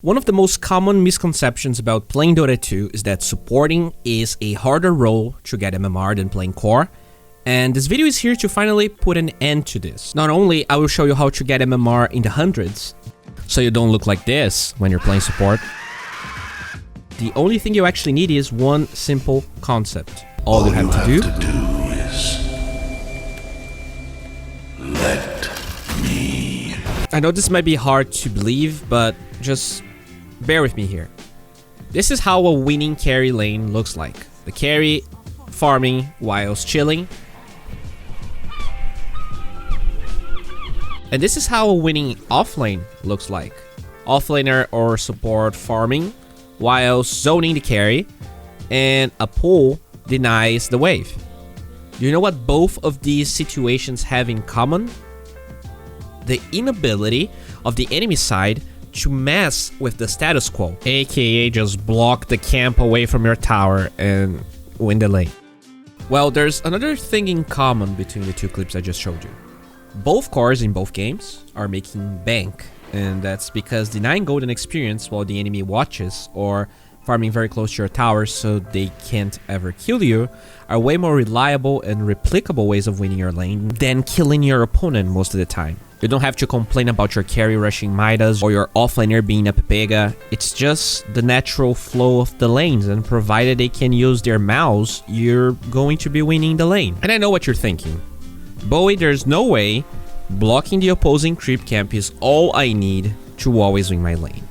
One of the most common misconceptions about playing Dota 2 is that supporting is a harder role to get MMR than playing core, and this video is here to finally put an end to this. Not only I will show you how to get MMR in the hundreds, so you don't look like this when you're playing support. The only thing you actually need is one simple concept. All you have to do is let me. I know this might be hard to believe, but just bear with me here. This is how a winning carry lane looks like. The carry farming whilst chilling. And this is how a winning offlane looks like. Offlaner or support farming whilst zoning the carry, and a pull denies the wave. Do you know what both of these situations have in common? The inability of the enemy side to mess with the status quo, aka just block the camp away from your tower and win the lane. Well, there's another thing in common between the two clips I just showed you. Both cores in both games are making bank, and that's because denying golden experience while the enemy watches or farming very close to your tower so they can't ever kill you are way more reliable and replicable ways of winning your lane than killing your opponent most of the time. You don't have to complain about your carry rushing Midas or your offlaner being a Pepega. It's just the natural flow of the lanes, and provided they can use their mouse, you're going to be winning the lane. And I know what you're thinking. Bowie, there's no way blocking the opposing creep camp is all I need to always win my lane.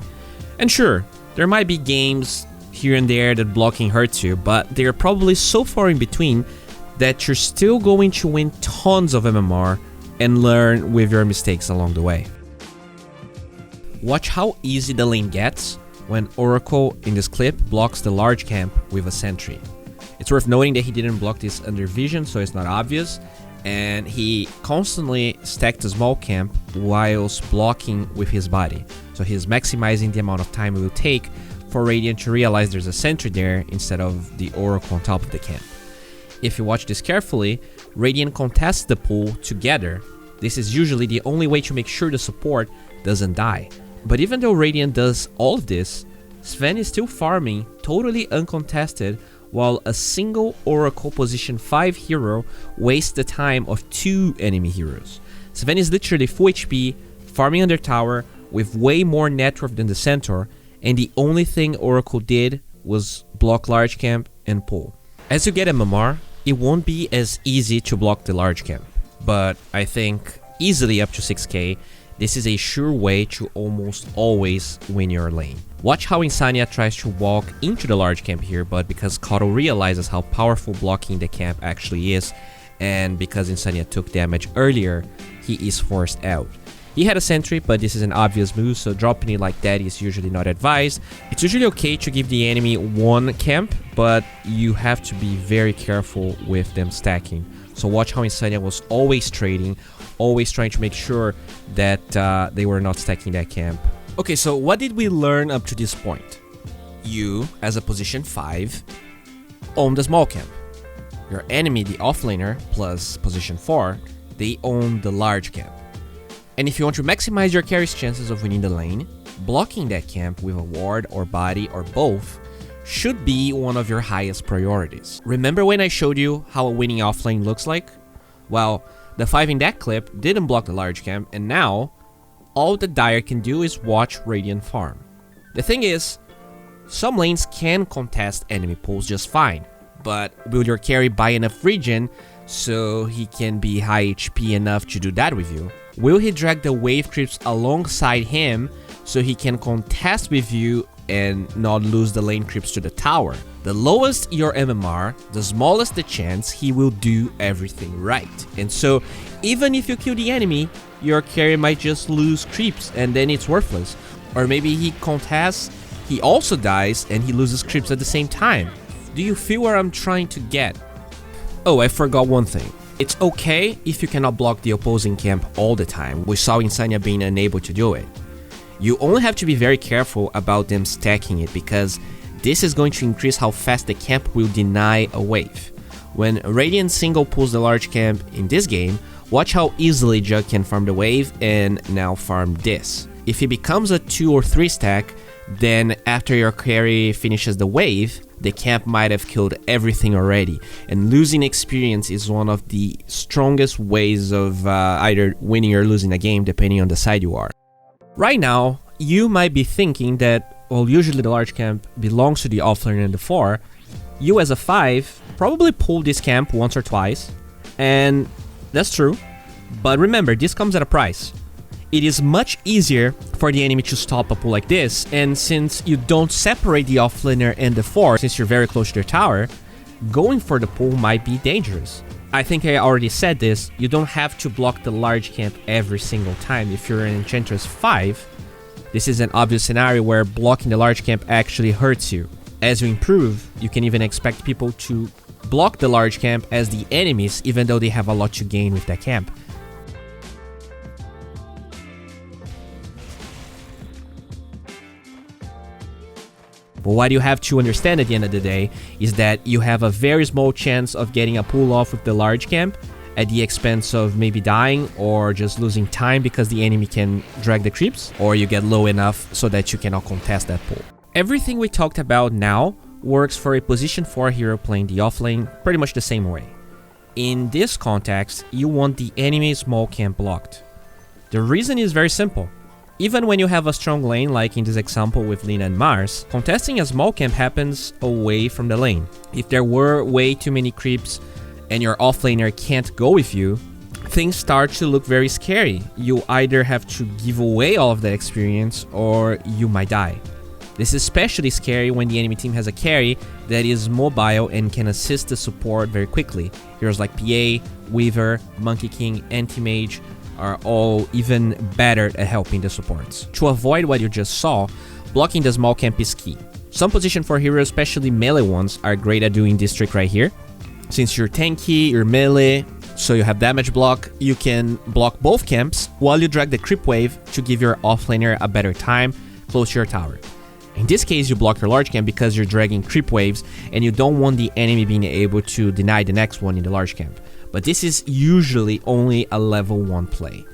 And sure, there might be games here and there that blocking hurts you, but they're probably so far in between that you're still going to win tons of MMR and learn with your mistakes along the way. Watch how easy the lane gets when Oracle in this clip blocks the large camp with a sentry. It's worth noting that he didn't block this under vision, so it's not obvious, and he constantly stacked a small camp whilst blocking with his body. So he's maximizing the amount of time it will take for Radiant to realize there's a sentry there instead of the Oracle on top of the camp. If you watch this carefully, Radiant contests the pool together. This is usually the only way to make sure the support doesn't die. But even though Radiant does all of this, Sven is still farming totally uncontested while a single Oracle position 5 hero wastes the time of 2 enemy heroes. Sven is literally full HP, farming under tower with way more net worth than the Centaur, and the only thing Oracle did was block large camp and pull. As you get MMR, it won't be as easy to block the large camp, but I think easily up to 6k, this is a sure way to almost always win your lane. Watch how Insania tries to walk into the large camp here, but because Kato realizes how powerful blocking the camp actually is, and because Insania took damage earlier, he is forced out. He had a sentry, but this is an obvious move, so dropping it like that is usually not advised. It's usually okay to give the enemy one camp, but you have to be very careful with them stacking. So watch how Insania was always trading, always trying to make sure that they were not stacking that camp. Okay, so what did we learn up to this point? You, as a position 5, own the small camp. Your enemy, the offlaner, plus position 4, they own the large camp. And if you want to maximize your carry's chances of winning the lane, blocking that camp with a ward or body or both should be one of your highest priorities. Remember when I showed you how a winning offlane looks like? Well, the 5 in that clip didn't block the large camp, and now all the Dire can do is watch Radiant farm. The thing is, some lanes can contest enemy pulls just fine, but will your carry buy enough regen so he can be high HP enough to do that with you? Will he drag the wave creeps alongside him so he can contest with you and not lose the lane creeps to the tower? The lowest your MMR, the smallest the chance he will do everything right. And so, even if you kill the enemy, your carry might just lose creeps and then it's worthless. Or maybe he contests, he also dies, and he loses creeps at the same time. Do you feel where I'm trying to get? Oh, I forgot one thing. It's okay if you cannot block the opposing camp all the time. We saw Insania being unable to do it. You only have to be very careful about them stacking it, because this is going to increase how fast the camp will deny a wave. When Radiant single pulls the large camp in this game, watch how easily Jug can farm the wave and now farm this. If he becomes a 2 or 3 stack, then after your carry finishes the wave, the camp might have killed everything already, and losing experience is one of the strongest ways of either winning or losing a game depending on the side you are. Right now, you might be thinking that, well, usually the large camp belongs to the offlaner and the 4. You as a 5 probably pulled this camp once or twice, and that's true, but remember, this comes at a price. It is much easier for the enemy to stop a pull like this, and since you don't separate the offlaner and the 4, since you're very close to their tower, going for the pull might be dangerous. I think I already said this, you don't have to block the large camp every single time. If you're an Enchantress 5, this is an obvious scenario where blocking the large camp actually hurts you. As you improve, you can even expect people to block the large camp as the enemies, even though they have a lot to gain with that camp. But what you have to understand at the end of the day is that you have a very small chance of getting a pull off with the large camp at the expense of maybe dying or just losing time because the enemy can drag the creeps, or you get low enough so that you cannot contest that pull. Everything we talked about now works for a position 4 hero playing the offlane pretty much the same way. In this context, you want the enemy small camp blocked. The reason is very simple. Even when you have a strong lane, like in this example with Lina and Mars, contesting a small camp happens away from the lane. If there were way too many creeps and your offlaner can't go with you, things start to look very scary. You either have to give away all of that experience or you might die. This is especially scary when the enemy team has a carry that is mobile and can assist the support very quickly. Heroes like PA, Weaver, Monkey King, Anti-Mage are all even better at helping the supports. To avoid what you just saw, blocking the small camp is key. Some position 4 heroes, especially melee ones, are great at doing this trick right here. Since you're tanky, you're melee, so you have damage block, you can block both camps while you drag the creep wave to give your offlaner a better time close to your tower. In this case, you block your large camp because you're dragging creep waves and you don't want the enemy being able to deny the next one in the large camp. But this is usually only a level 1 play.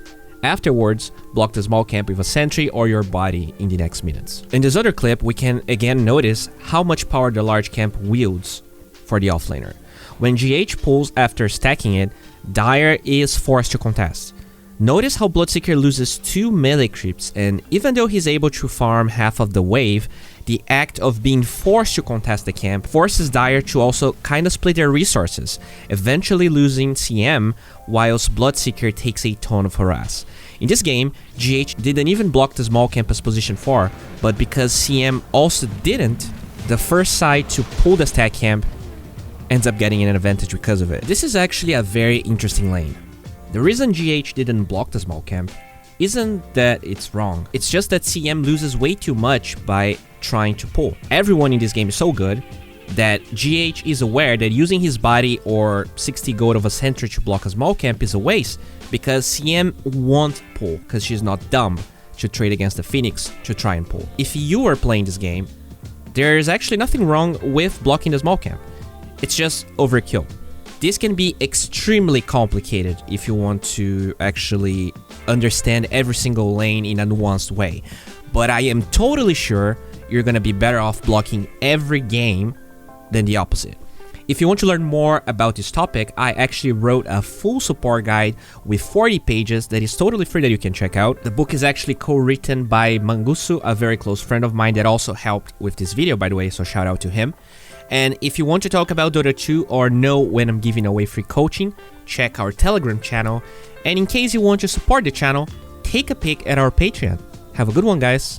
Afterwards, block the small camp with a sentry or your body in the next minutes. In this other clip, we can again notice how much power the large camp wields for the offlaner. When GH pulls after stacking it, Dire is forced to contest. Notice how Bloodseeker loses 2 melee creeps, and even though he's able to farm half of the wave, the act of being forced to contest the camp forces Dire to also kind of split their resources, eventually losing CM, whilst Bloodseeker takes a ton of harass. In this game, GH didn't even block the small camp as position 4, but because CM also didn't, the first side to pull the stack camp ends up getting an advantage because of it. This is actually a very interesting lane. The reason GH didn't block the small camp isn't that it's wrong, it's just that CM loses way too much by trying to pull. Everyone in this game is so good that GH is aware that using his body or 60 gold of a sentry to block a small camp is a waste, because CM won't pull because she's not dumb to trade against the Phoenix to try and pull. If you are playing this game, there's actually nothing wrong with blocking the small camp. It's just overkill. This can be extremely complicated if you want to actually understand every single lane in a nuanced way, but I am totally sure you're gonna be better off blocking every game than the opposite. If you want to learn more about this topic, I actually wrote a full support guide with 40 pages that is totally free that you can check out. The book is actually co-written by Mangusu, a very close friend of mine that also helped with this video, by the way, so shout out to him. And if you want to talk about Dota 2 or know when I'm giving away free coaching, check our Telegram channel. And in case you want to support the channel, take a peek at our Patreon. Have a good one, guys.